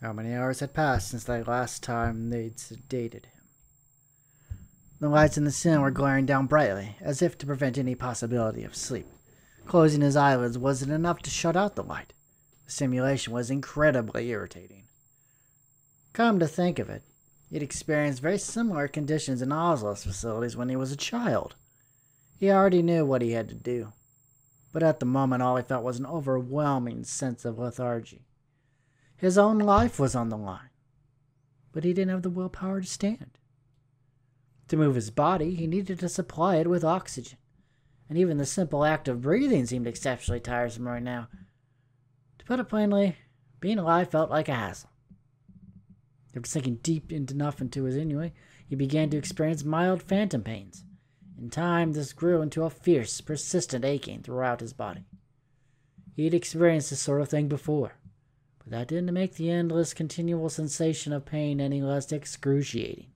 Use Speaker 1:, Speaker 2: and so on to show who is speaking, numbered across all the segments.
Speaker 1: How many hours had passed since the last time they'd sedated him? The lights in the ceiling were glaring down brightly, as if to prevent any possibility of sleep. Closing his eyelids wasn't enough to shut out the light. The simulation was incredibly irritating. Come to think of it, he'd experienced very similar conditions in Oslo's facilities when he was a child. He already knew what he had to do, but at the moment all he felt was an overwhelming sense of lethargy. His own life was on the line, but he didn't have the willpower to stand. To move his body, he needed to supply it with oxygen, and even the simple act of breathing seemed exceptionally tiresome right now. To put it plainly, being alive felt like a hassle. After sinking deep enough into his ennui, he began to experience mild phantom pains. In time, this grew into a fierce, persistent aching throughout his body. He'd experienced this sort of thing before, but that didn't make the endless, continual sensation of pain any less excruciating.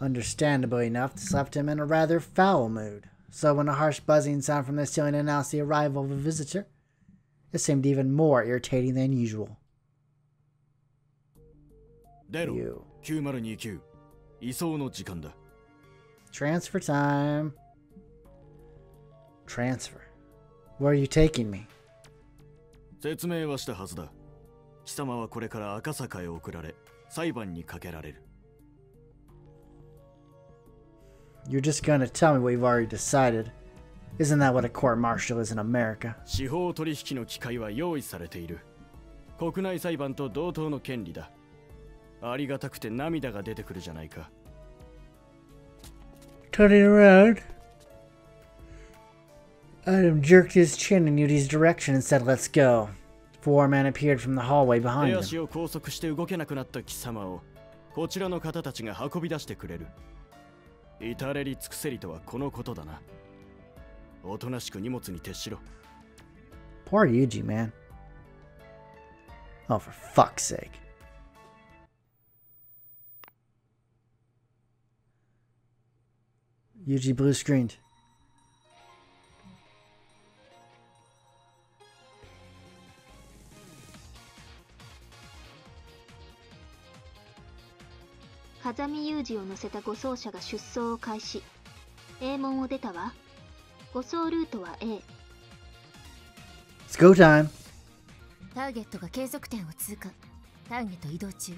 Speaker 1: Understandably enough, this left him in a rather foul mood, so when a harsh buzzing sound from the ceiling announced the arrival of a visitor, it seemed even more irritating than usual. You. Transfer time. Transfer. Where are you taking me?
Speaker 2: 説明はしたはずだ。貴様はこれから赤坂へ送られ、裁判にかけられる。
Speaker 1: You're just gonna tell me what you've already decided. Isn't that what a court-martial is in America?
Speaker 2: 司法取引の機会は用意されている。国内裁判と同等の権利だ。ありがたくて涙が出てくるじゃないか。
Speaker 1: Turning around, Adam jerked his chin in Yudi's direction and said, "Let's go." Four men appeared from the hallway behind him.
Speaker 2: 手足を拘束して動けなくなった貴様をこちらの方たちが運び出してくれる。至れり尽くせりとはこのことだな。おとなしく荷物に徹しろ。
Speaker 1: Poor Yuji, man. Oh, for fuck's sake. Yuji blue screened.
Speaker 3: Kazami Yuji を乗せた護送車が出走を開始。A 門を出たわ。護送ルートは A。It's
Speaker 1: go time.
Speaker 4: ターゲットが計測点を通過。ターゲット移動中。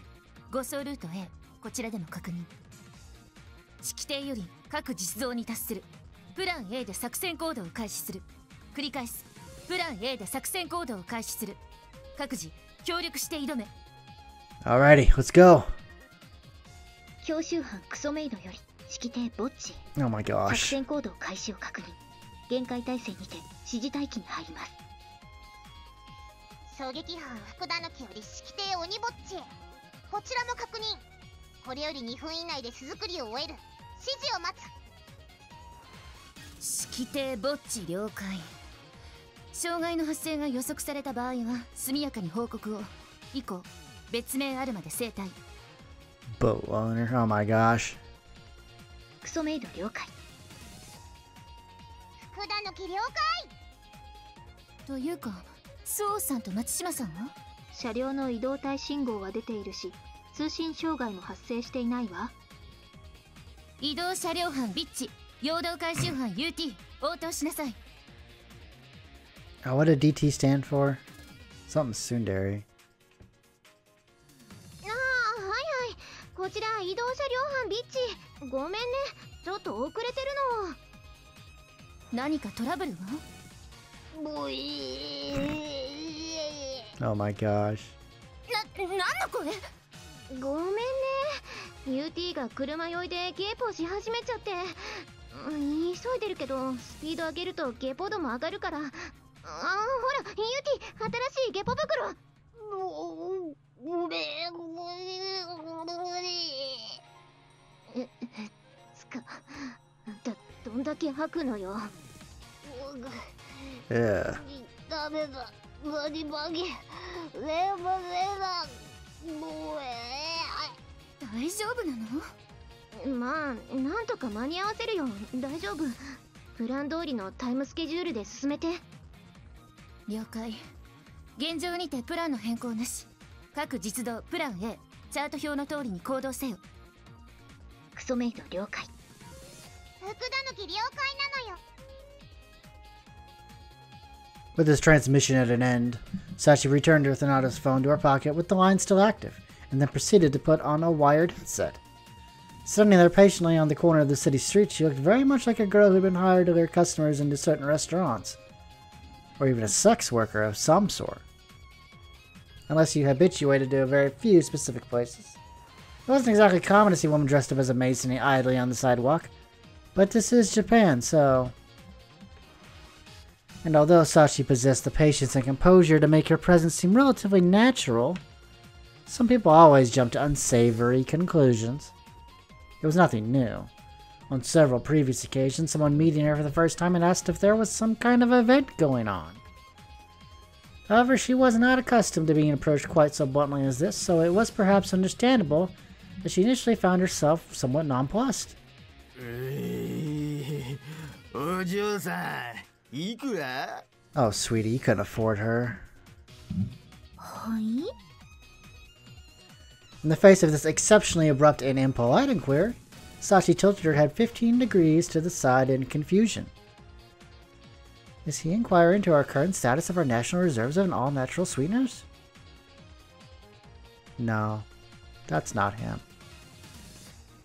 Speaker 4: 護送ルート A、こちらでも確認。式定より各実像に達する。プラン A で作戦行動を開始する。繰り返す。プラン A で作戦行動を開始する。各自協力して挑め。
Speaker 1: Alrighty, let's go.
Speaker 3: 教習班クソメイドより式定ボッチ。
Speaker 1: Oh my
Speaker 3: 作
Speaker 1: gosh.
Speaker 3: 戦行動開始を確認。限界態勢にて指示待機に入ります。
Speaker 5: 狙撃班福田の木より式定鬼ぼっちへ。こちらも確認。これより2分以内で巣作りを終える。指示を待つ。
Speaker 4: 式定ボッチ了解。障害の発生が予測された場合は速やかに報告を。以降別名あるまで生体。
Speaker 1: Boat owner. Oh my gosh.
Speaker 3: クソメイド了解。
Speaker 5: 福田の木了解。
Speaker 4: というか、周さんと松島さんは？
Speaker 3: 車両の移動体信号は出ているし、通信障害も発生していないわ。
Speaker 4: 移動車両班ビッチ、陽動回収班 UT、応答しなさい。
Speaker 1: What did DT stand for? Something tsundere.
Speaker 5: こちら移動車両班ビッチ。ごめんね、ちょっと遅れてるの。
Speaker 4: 何かトラブルは？
Speaker 5: ボイ
Speaker 1: Oh my gosh.
Speaker 4: なんの声？
Speaker 5: ごめんね、UT が車酔いでゲポし始めちゃって。急いでるけどスピード上げるとゲポ度も上がるから。ほら UT 新しいゲポ袋。どんだけ吐くのよ。ダメだ、バリバリ、レバレバ、
Speaker 4: 大丈夫なの？
Speaker 3: まあ、なんとか間に合わせるよ。大丈夫。プラン通りのタイムスケジュールで進めて。
Speaker 4: 了解。現状にてプランの変更なし。各実動プラン A、チャート表の通りに行動せよ。
Speaker 3: クソメイド了解。
Speaker 5: 福田のき了解なのよ。
Speaker 1: With his transmission at an end, Sachi returned Earthanata's phone to her pocket with the line still active, and then proceeded to put on a wired headset. Standing there patiently on the corner of the city street, she looked very much like a girl who'd been hired to lure customers into certain restaurants, or even a sex worker of some sort. Unless you habituated to a very few specific places. It wasn't exactly common to see a woman dressed up as a mason idly on the sidewalk, but this is Japan, so... And although Sachi possessed the patience and composure to make her presence seem relatively natural, some people always jump to unsavory conclusions. It was nothing new. On several previous occasions, someone meeting her for the first time had asked if there was some kind of event going on. However, she was not accustomed to being approached quite so bluntly as this, so it was perhaps understandable that she initially found herself somewhat nonplussed. Oh, sweetie, you couldn't afford her. In the face of this exceptionally abrupt and impolite inquiry, Sachi tilted her head 15 degrees to the side in confusion. Is he inquiring into our current status of our national reserves of all-natural sweeteners? No, that's not him.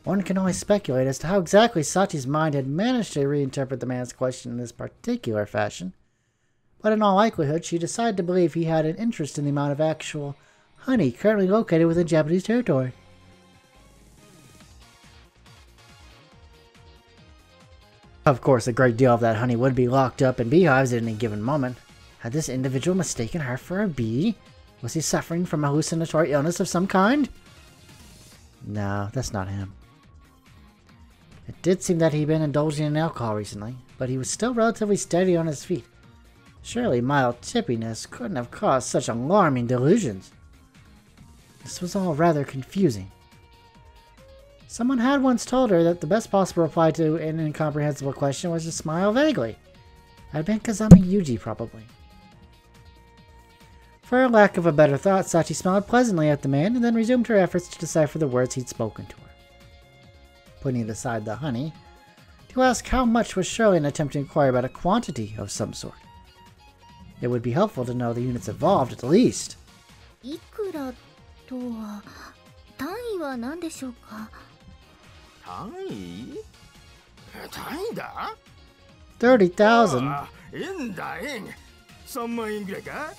Speaker 1: One can only speculate as to how exactly Sachi's mind had managed to reinterpret the man's question in this particular fashion, but in all likelihood she decided to believe he had an interest in the amount of actual honey currently located within Japanese territory. Of course, a great deal of that honey would be locked up in beehives at any given moment. Had this individual mistaken her for a bee? Was he suffering from a hallucinatory illness of some kind? No, that's not him. It did seem that he'd been indulging in alcohol recently, but he was still relatively steady on his feet. Surely mild tippiness couldn't have caused such alarming delusions. This was all rather confusing. Someone had once told her that the best possible reply to an incomprehensible question was to smile vaguely. It had been Kazami Yuji, probably. For lack of a better thought, Sachi smiled pleasantly at the man and then resumed her efforts to decipher the words he'd spoken to her. Putting aside the honey, to ask how much was surely an attempt to inquire about a quantity of some sort. It would be helpful to know the units involved at least.
Speaker 5: いくらとは単位は何でしょうか。
Speaker 2: 単位だ
Speaker 1: 30,000?
Speaker 2: 円だ円3万円ぐらいか。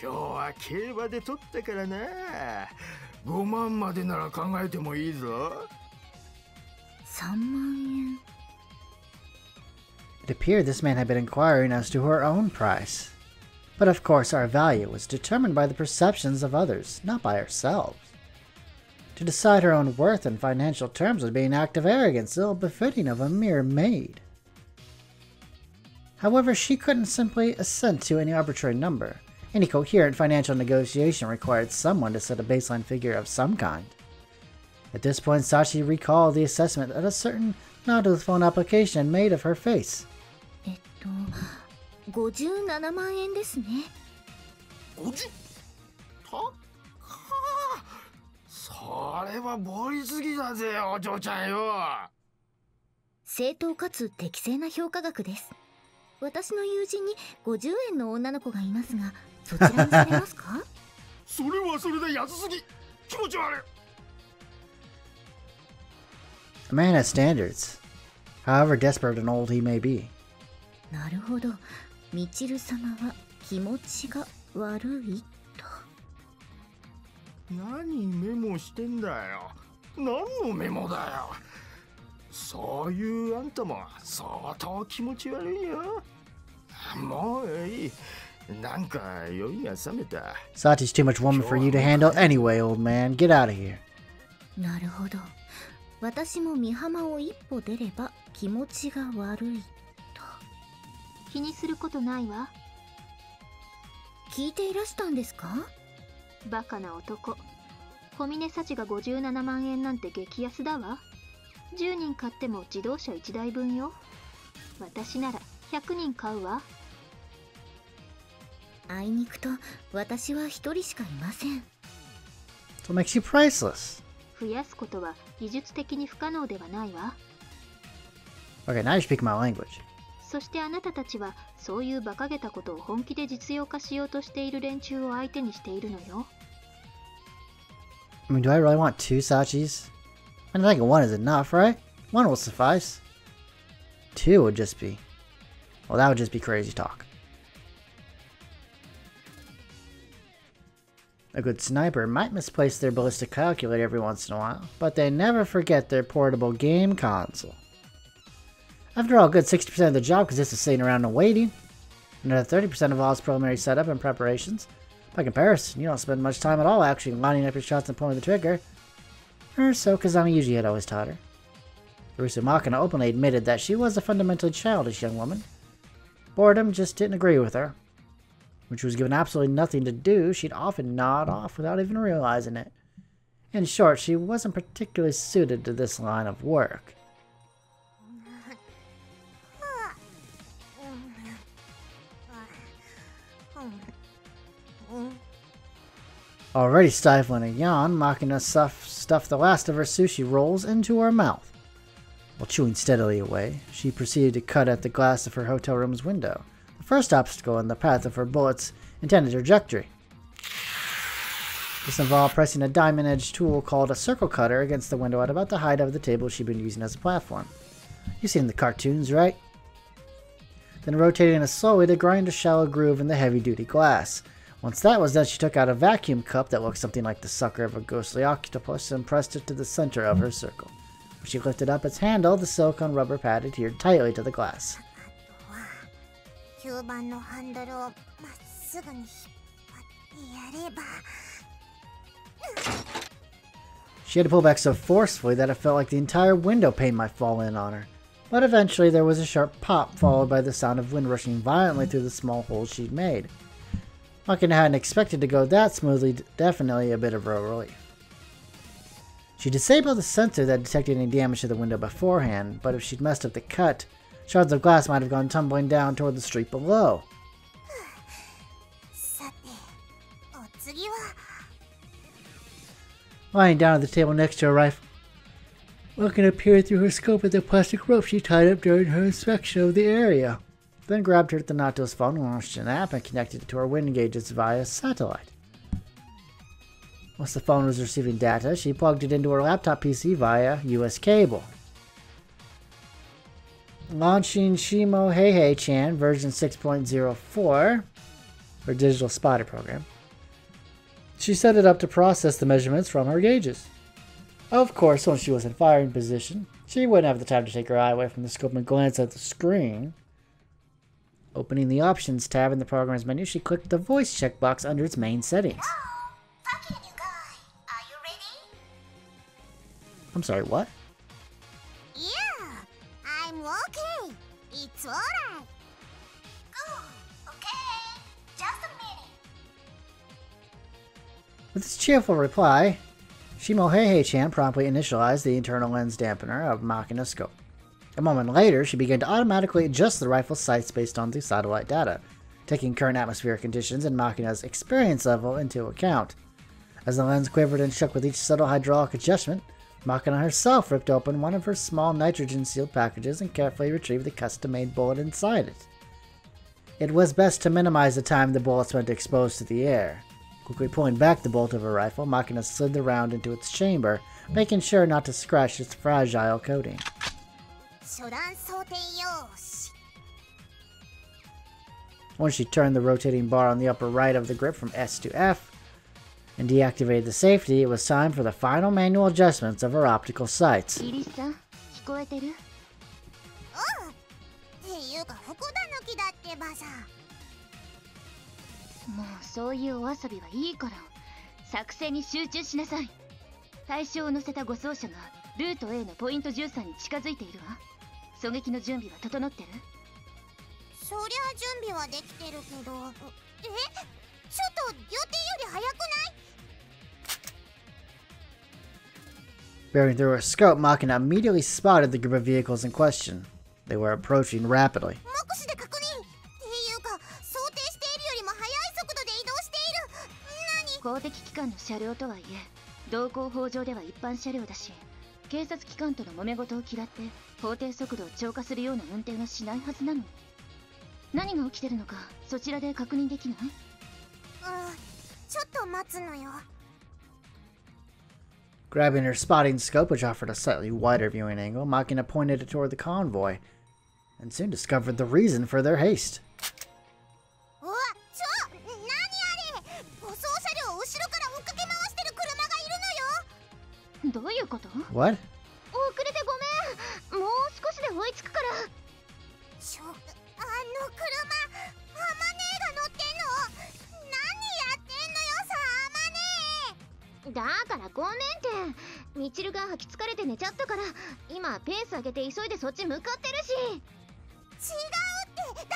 Speaker 2: 今日は競馬で取ったからな。5万までなら考えてもいいぞ。
Speaker 5: 3万円。
Speaker 1: It appeared this man had been inquiring as to her own price. But of course our value was determined by the perceptions of others, not by ourselves. To decide her own worth in financial terms would be an act of arrogance ill-befitting of a mere maid. However, she couldn't simply assent to any arbitrary number. Any coherent financial negotiation required someone to set a baseline figure of some kind. At this point, Sachi recalled the assessment that a certain nod-to-the-phone application had made of her face.
Speaker 5: 57万円ですね。
Speaker 2: 50? それは暴利すぎだぜ、お嬢ちゃんよ。
Speaker 5: 正当かつ適正な評価額です。私の友人に50円の女の子がいますが、そちらにされますか？
Speaker 2: それはそれで安すぎ。気持ち悪い。
Speaker 1: A man has standards, however desperate and old he may be.
Speaker 5: なるほど。みちる様は気持ちが悪いと。
Speaker 2: 何メモしてんだよ。何のメモだよ。そういうあんたも相当気持ち悪いよ。もういい。なんか酔いが冷めた。
Speaker 1: Sachi's too much woman for you to handle anyway, old man. Get out of here.
Speaker 5: なるほど。私も美浜を一歩出れば気持ちが悪いと。
Speaker 3: 気にすることないわ。
Speaker 5: 聞いていらしたんですか？
Speaker 3: バカな男。小峰幸が57万円なんて激安だわ。10人買っても自動車1台分よ。私なら100人買うわ。
Speaker 4: あいにくと私は一人しかいません。
Speaker 1: So what makes you priceless?
Speaker 3: 増やすことは技術的に不可能ではないわ。
Speaker 1: Okay, now you speak my language.
Speaker 3: そしてあなたたちはそういう馬鹿げたことを本気で実用化しようとしている連中を相手にしているのよ。
Speaker 1: I mean, do I really want 2 Sachis? I think 1 is enough, right? 1 will suffice. 2 would just be... Well, that would just be crazy talk. A good sniper might misplace their ballistic calculator every once in a while, but they never forget their portable game console. After all, a good 60% of the job consists of sitting around and waiting. Another 30% involves preliminary setup and preparations. By comparison, you don't spend much time at all actually lining up your shots and pulling the trigger. Or so Kazami Yuji had always taught her. Makina openly admitted that she was a fundamentally childish young woman. Boredom just didn't agree with her. When she was given absolutely nothing to do, she'd often nod off without even realizing it. In short, she wasn't particularly suited to this line of work. Already stifling a yawn, Makina stuffed the last of her sushi rolls into her mouth. While chewing steadily away, she proceeded to cut at the glass of her hotel room's window, the first obstacle in the path of her bullet's intended trajectory. This involved pressing a diamond-edged tool called a circle cutter against the window at about the height of the table she'd been using as a platform. You've seen the cartoons, right? Then rotating it slowly to grind a shallow groove in the heavy-duty glass. Once that was done, she took out a vacuum cup that looked something like the sucker of a ghostly octopus and pressed it to the center of her circle. When she lifted up its handle, the silicone rubber pad adhered tightly to the glass. She had to pull back so forcefully that it felt like the entire window pane might fall in on her. But eventually there was a sharp pop, followed by the sound of wind rushing violently through the small holes she'd made. Makina hadn't expected to go that smoothly, definitely a bit of a relief. She disabled the sensor that detected any damage to the window beforehand, but if she'd messed up the cut, shards of glass might have gone tumbling down toward the street below. Lying down at the table next to her rifle, Makina peered through her scope at the plastic rope she tied up during her inspection of the area. Then grabbed her Thanato's phone, launched an app, and connected it to her wind gauges via satellite. Once the phone was receiving data, she plugged it into her laptop PC via US cable. Launching Shimo Heihei-chan version 6.04, her digital spotter program, she set it up to process the measurements from her gauges. Of course, once she was in firing position, she wouldn't have the time to take her eye away from the scope and glance at the screen. Opening the Options tab in the program's menu, she clicked the voice checkbox under its main settings.
Speaker 5: Are you ready?
Speaker 1: I'm sorry, what?
Speaker 5: Yeah, I'm okay. It's alright. Okay. Just a minute.
Speaker 1: With this cheerful reply, Shimo Heihei-chan promptly initialized the internal lens dampener of Makina's scope. A moment later, she began to automatically adjust the rifle's sights based on the satellite data, taking current atmospheric conditions and Makina's experience level into account. As the lens quivered and shook with each subtle hydraulic adjustment, Makina herself ripped open one of her small nitrogen-sealed packages and carefully retrieved the custom-made bullet inside it. It was best to minimize the time the bullets went exposed to the air. Quickly pulling back the bolt of her rifle, Makina slid the round into its chamber, making sure not to scratch its fragile coating. Once she turned the rotating bar on the upper right of the grip from S to F and deactivated the safety, it was time for the final manual adjustments of her optical sights.
Speaker 4: もうそういうお遊びはいいから作戦に集中しなさい。対象を乗せた護送車がルート A のポイント13に近づいているわ。狙撃の準備は整ってる？
Speaker 5: そりゃ準備はできてるけど、ちょっと予定より早くない？
Speaker 1: Bearing through her scope, Makina immediately spotted the group of vehicles in question. They were approaching rapidly.
Speaker 5: 目視で確認っていうか、想定しているよりも早い
Speaker 4: 公的機関の車両とはいえ道交法上では一般車両だし、警察機関との揉め事を嫌って法定速度を超過するような運転はしないはずなのに、何が起きてるのかそちらで確認できない？
Speaker 5: ちょっと待つのよ。
Speaker 1: Grabbing her spotting scope, which offered a slightly wider viewing angle, Machina pointed it toward the convoy, and soon discovered the reason for their haste.
Speaker 5: うわ、何あれ、護送車両を後ろから追っかけ回してる車がいるのよ。
Speaker 4: どういうこと？
Speaker 1: What?
Speaker 5: 遅れてごめん、もう少しで追いつくから。あの車、あまねえが乗ってんの？何やってんのよさ、あまねえ。だからごめんって、みちるが吐き疲れて寝ちゃったから今ペース上げて急いでそっち向かってるし。違うって、ダメ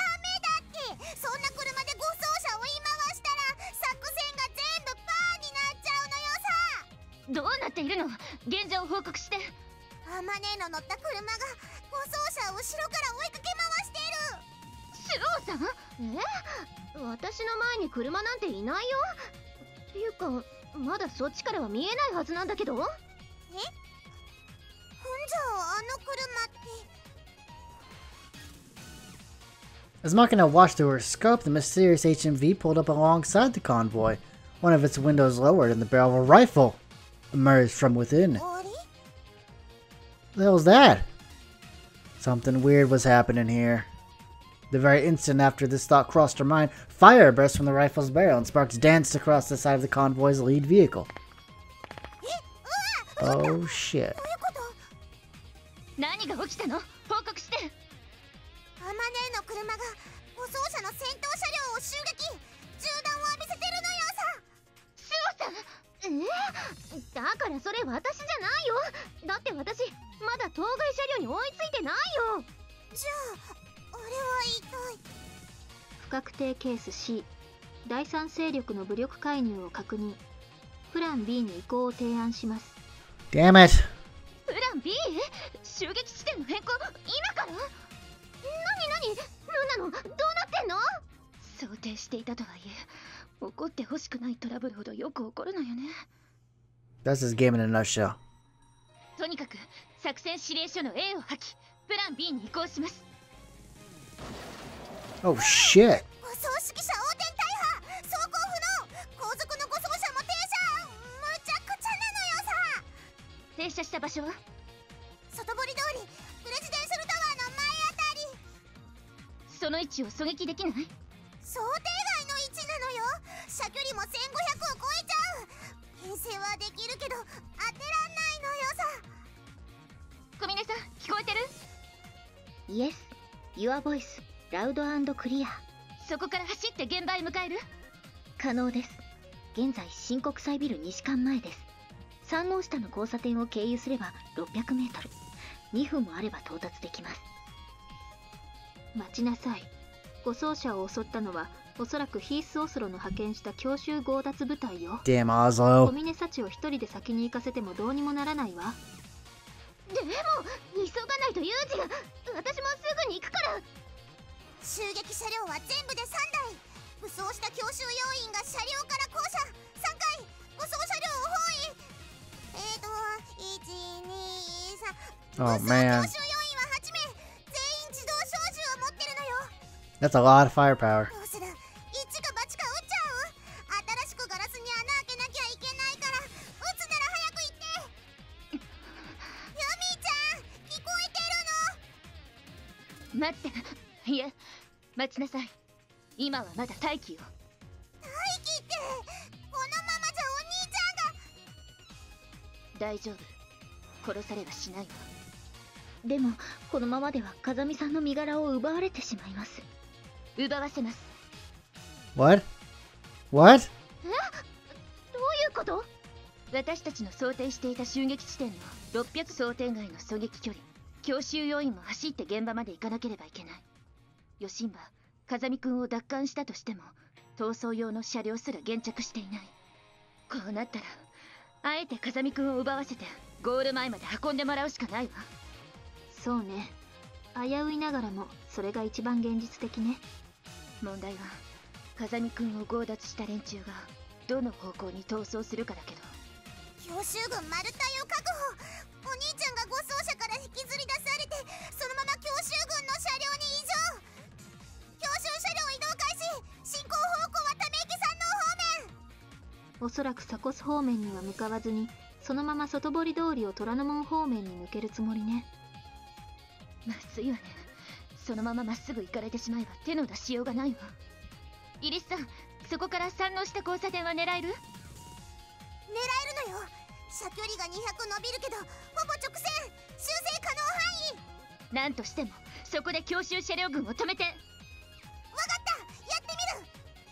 Speaker 5: だって。そんな車で護送車を追い回したら作戦が全部パーになっちゃうのよさ。
Speaker 4: どうなっているの？現状を報告して。
Speaker 5: あまねえの乗った車が護送車を後ろから追いかけ回してる。
Speaker 4: スローさん？
Speaker 5: 私の前に車なんていないよ。っていうかまだそっちからは見えないはずなんだけど。じゃああの車って。
Speaker 1: As Machina watched through her scope, the mysterious HMV pulled up alongside the convoy. One of its windows lowered and the barrel of a rifle emerged from within. What the hell was that? Something weird was happening here. The very instant after this thought crossed her mind, fire burst from the rifle's barrel and sparks danced across the side of the convoy's lead vehicle. Oh shit.
Speaker 4: 何が起きたの？報告して。
Speaker 5: あまねえの車が護送車の戦闘車両を襲撃、銃弾を浴びせてるのよさ。
Speaker 4: スローさん？
Speaker 5: だからそれ私じゃないよ。だって私まだ当該車両に追いついてないよ。じゃああれは一体。
Speaker 3: 不確定ケース C、 第三勢力の武力介入を確認。プラン B に移行を提案します。
Speaker 1: Damn it.
Speaker 4: プラン B？ 襲撃地点の変更今から？
Speaker 5: 何なの？どうなってんの？
Speaker 4: 想定していたとはいえ起こってほしくないトラブルほどよく起こるのよね。
Speaker 1: That's this game in a nutshell.
Speaker 4: とにかく作戦指令書の A を破棄、プラン B に移行します。
Speaker 1: Oh shit.
Speaker 5: 護送指揮車横転大破、走行不能、後続の護送車も停車。むちゃくちゃなのよさ。
Speaker 4: 停車した場所は？
Speaker 5: 外堀通り、プレジデンシャルタワーの前あたり。
Speaker 4: その位置を狙撃できない？
Speaker 5: 想定外の位置なのよ。射距離も1500を超えちゃう。牽制はできるけど当てらんないのよさ。
Speaker 4: 小峰さん、聞こえてる？
Speaker 3: Yes, your voice, loud and clear。
Speaker 4: そこから走って現場へ向かえる？
Speaker 3: 可能です。現在新国際ビル西館前です。山王下の交差点を経由すれば600メートル、2分もあれば到達できます。待ちなさい。護送車を襲ったのはおそらくヒース・オスロの派遣した強襲強奪部隊よ。
Speaker 1: Damn Oslo。
Speaker 3: 小峰幸を一人で先に行かせてもどうにもならないわ。
Speaker 5: でも急がないとユージが。私もすぐに行くから。襲撃車両は全部で3台。武装した強襲要員が車両から降車。3回護送車両を包囲。1、2、3。
Speaker 1: Oh
Speaker 5: 武装
Speaker 1: man.
Speaker 5: 強襲要員は8名。全員自動小銃を持ってるのよ。
Speaker 1: That's a lot of firepower.
Speaker 5: どうする？一か八か撃っちゃう？新しくガラスに穴開けなきゃいけないから、撃つなら早く言って。ユミちゃん、聞こえてるの？
Speaker 4: 待って。いや、待ちなさい。今はまだ待機よ。
Speaker 5: 待機って、このままじゃお兄ちゃんが。
Speaker 4: 大丈夫。殺されはしないわ。
Speaker 3: でもこのままでは風見さんの身柄を奪われてしまいます。
Speaker 4: 奪わせます。
Speaker 1: What? What?
Speaker 5: どういうこと？
Speaker 4: 私たちの想定していた襲撃地点の600想定外の狙撃距離、強襲要員も走って現場まで行かなければいけない。余震は風見くんを奪還したとしても逃走用の車両すら現着していない。こうなったらあえて風見くんを奪わせてゴール前まで運んでもらうしかないわ。
Speaker 3: そうね。危ういながらもそれが一番現実的ね。
Speaker 4: 問題は風見くんを強奪した連中がどの方向に逃走するかだけど。
Speaker 5: 強襲軍マルタイを確保。お兄ちゃんが護送車から引きずり出されて、そのまま強襲軍の車両に移乗。強襲車両移動開始。進行方向はため池山王方面。
Speaker 3: おそらく鎖骨方面には向かわずに、そのまま外堀通りを虎ノ門方面に抜けるつもりね。
Speaker 4: まずいわね。そのまままっすぐ行かれてしまえば手の出しようがないわ。イリスさん、そこから山王下交差点は狙える？
Speaker 5: 狙えるのよ。車距離が200伸びるけど、ほぼ直線。修正可能範囲。
Speaker 4: なんとしてもそこで強襲車両軍を止めて。
Speaker 5: わかった。やってみる。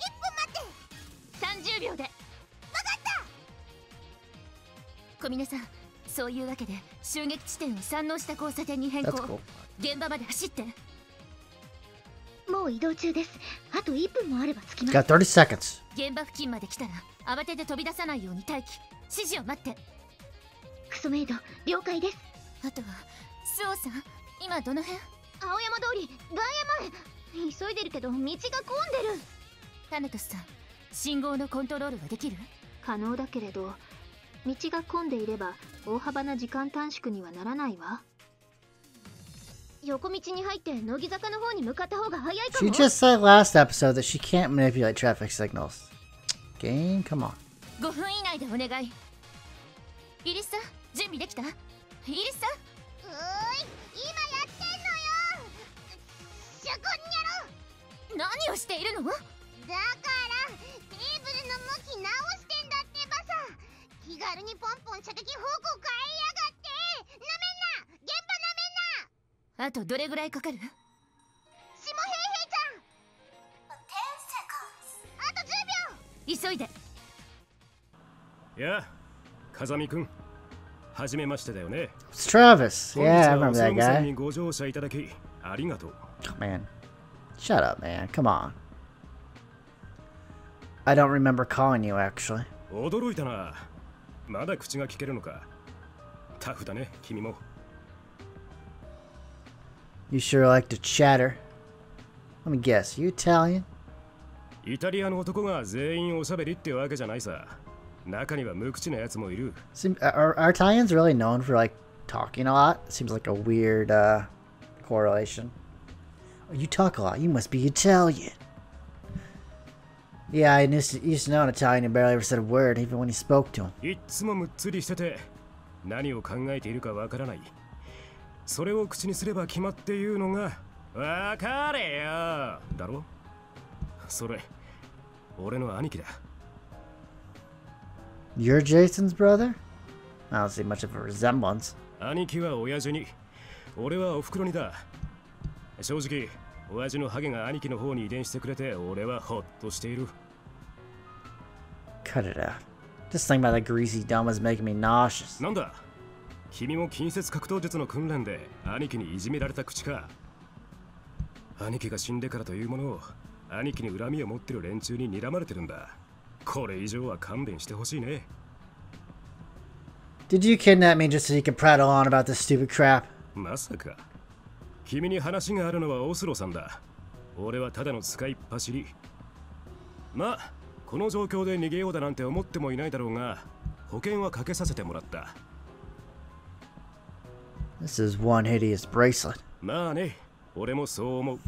Speaker 5: 1分待って。
Speaker 4: 30秒で。わか
Speaker 5: った
Speaker 4: 小峰さん、そういうわけで襲撃地点を山王下交差点に変更。現場まで走って。
Speaker 3: もう移動中です。あと1分もあれば着きます。
Speaker 1: Got 30 seconds.
Speaker 4: 現場付近まで来たら慌てて飛び出さないように待機。指示を待って。
Speaker 3: クソメイド、了解です。
Speaker 4: あとはスオさん、今どの辺？
Speaker 5: 青山通り、外野前。急いでるけど道が混んでる。
Speaker 4: タネトスさん、信号のコントロールはできる？
Speaker 3: 可能だけれど、道が混んでいれば大幅な時間短縮にはならないわ。
Speaker 5: 横道に入って乃木坂の方に向かった方が早いか
Speaker 1: She
Speaker 5: も。
Speaker 1: just said last episode that she can't manipulate traffic signals. Game, come on.
Speaker 4: 5分以内でお願い。イリスさん、準備できた？イリスさん？
Speaker 5: 今やってんのよ。シャコンニャロ。
Speaker 4: 何をしているの？
Speaker 5: だからテーブルの向き直してんだってばさ。気軽にポンポン射撃方向変えやがって。なめんな。現場なめんな。
Speaker 4: あとどれぐらいかかる？
Speaker 5: 下平平ちゃん。あと10秒。
Speaker 4: 急いで。
Speaker 6: やあ、風見くん。はじめましてだよね。
Speaker 1: It's Travis. Yeah, I remember that
Speaker 6: 本日はおさん
Speaker 1: guy.
Speaker 6: にご乗車いただきありがとう。
Speaker 1: Oh, man. Shut up, man. Come on. I don't remember calling you, actually.
Speaker 6: 驚いたな。まだ口が聞けるのか。タフだね、君も。
Speaker 1: You sure like to chatter. Let me guess, you Italian?
Speaker 6: イタリアの男が全員おしゃべりってわけじゃないさ。中には無口なやつもいる。
Speaker 1: Are Italians really known for like talking a lot? Seems like a weird correlation. Oh, you talk a lot. You must be Italian. Yeah, I used to know an Italian who barely ever said a word, even when he spoke to him.
Speaker 6: いつもむっつりしてて何を考えているかわからない。それを口にすれば決まって言うのがわかれよだろ。それ俺の兄貴だ。
Speaker 1: You're Jason's brother? I don't see much of a resemblance.
Speaker 6: 兄貴は親父に、俺はお袋にだ。正直、親父のハゲが兄貴の方に遺伝してくれて、俺はホッとしている。
Speaker 1: Cut it out. Just thinking about that greasy dumb is making me nauseous.
Speaker 6: なんだ、君も近接格闘術の訓練で兄貴にいじめられた口か。兄貴が死んでからというものを、兄貴に恨みを持ってる連中に睨まれてるんだ。これ以上は勘弁してほしいね。
Speaker 1: Did you kidnap me just so you could prattle on about this stupid crap?
Speaker 6: まさか。君に話があるのはオスロさんだ。俺はただの使いっ走り。まあ、この状況で逃げようだなんて思ってもいないだろうが、保険はかけさせてもらった。
Speaker 1: This is one hideous bracelet.
Speaker 6: まあね、俺もそう思う。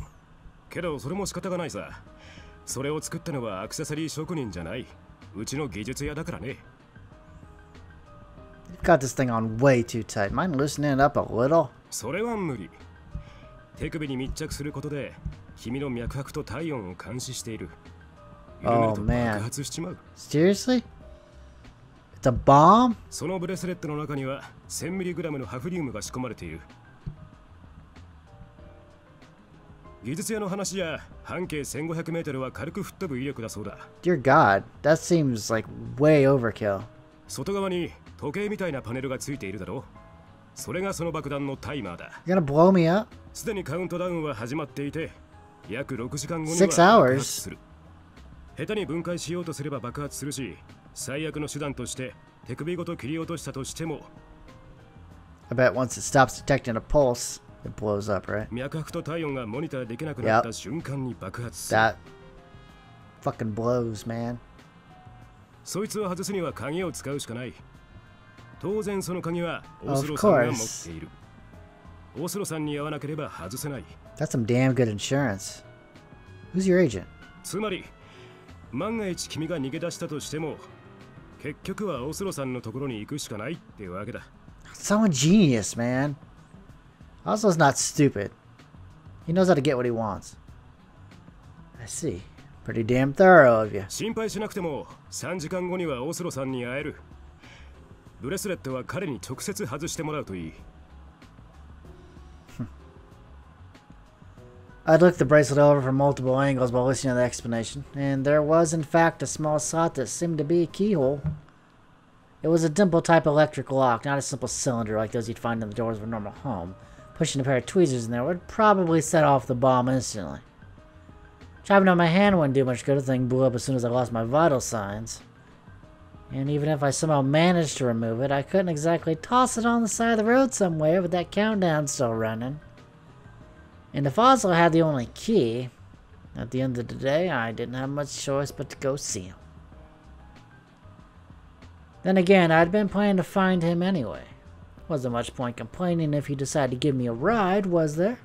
Speaker 6: けどそれも仕方がないさ。それを作ったのはアクセサリー職人じゃない。うちの技術屋だからね。
Speaker 1: You've got this thing on way too tight. Mind loosening it up a little?
Speaker 6: それは無理。手首に密着することで君の脈拍と体温を監視している。緩めると爆発しちまう。
Speaker 1: Seriously? It's a bomb?
Speaker 6: そのブレスレットの中には 1000mg のハフリウムが仕込まれている。技術屋の話じゃ半径 1500m は軽く吹っ飛ぶ威力だそうだ。
Speaker 1: Dear God, that seems like way overkill.
Speaker 6: 外側に時計みたいなパネルがついているだろう。それがその爆弾のタイマーだ。
Speaker 1: You're gonna blow me up?
Speaker 6: すでにカウントダウンは始まっていて、約6時間後には爆発する。下手に分解しようとすれば爆発するし、最悪の手段として手首ごと切り落としたとしても、
Speaker 1: I bet once it stops detecting a pulse, it blows up, right?
Speaker 6: 脈拍と体温がモニターできなくなった瞬間に爆発する。
Speaker 1: That fucking blows, man.
Speaker 6: そいつを外すには鍵を使うしかない。当然その鍵はオスロさんが持っている。オスロさんに会わなければ外せない。
Speaker 1: That's some damn good insurance. Who's your agent?
Speaker 6: つまり、万が一君が逃げ出したとしても、結局はオスロさんのところに行くしかないってわけだ。
Speaker 1: Someone genius, man. Oslo's not stupid. He knows how to get what he wants. I see. Pretty damn thorough of you.
Speaker 6: 心配しなくても3時間後にはオスロさんに会える。ブレスレットは彼に直接外してもらうといい。
Speaker 1: I'd looked the bracelet over from multiple angles while listening to the explanation, and there was in fact a small slot that seemed to be a keyhole. It was a dimple-type electric lock, not a simple cylinder like those you'd find in the doors of a normal home. Pushing a pair of tweezers in there would probably set off the bomb instantly. Chopping on my hand wouldn't do much good. The thing blew up as soon as I lost my vital signs. And even if I somehow managed to remove it, I couldn't exactly toss it on the side of the road somewhere with that countdown still running. And if Oslo had the only key, at the end of the day, I didn't have much choice but to go see him. Then again, I'd been planning to find him anyway. Wasn't much point complaining if he decided to give me a ride, was there?